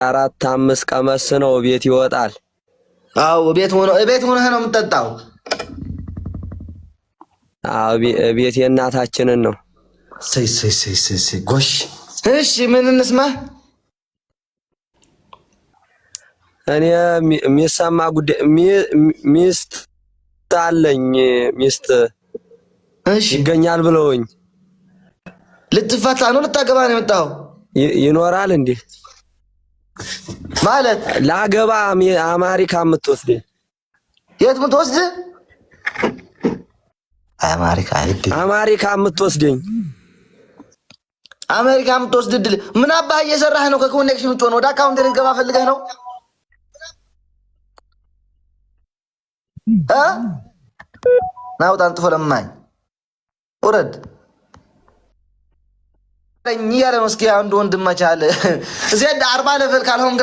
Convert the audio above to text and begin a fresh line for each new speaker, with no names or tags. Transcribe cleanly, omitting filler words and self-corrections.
አራት አምስት ቀመስ ነው ቤት ይወጣል።
አዎ ቤት ሆነህ ነው የምትጠጣው?
አዎ ቤት የእናታችንን ነው።
ጎሽ እሺ ምን እንስማ?
እኔ የሚሰማ ጉዳይ ሚስት አለኝ። ሚስት
እሺ
ይገኛል ብለውኝ።
ልትፈታ ነው ልታገባ ነው የመጣው?
ይኖራል እንዴ
ማለት
ላገባ አሜሪካ የምትወስድ?
የት የምትወስድ? አሜሪካ
የምትወስደኝ?
አሜሪካ የምትወስድ ድል ምን አባህ እየሰራህ ነው? ከኮኔክሽን ውጭ ሆነ ወደ አካውንት ልትገባ ፈልገህ ነው? ናውጣ አንጥፎ ለማኝ ወረድ ያለ ነው። እስኪ አንድ ወንድም መቻል እዚህ 40 ለፈል ካልሆን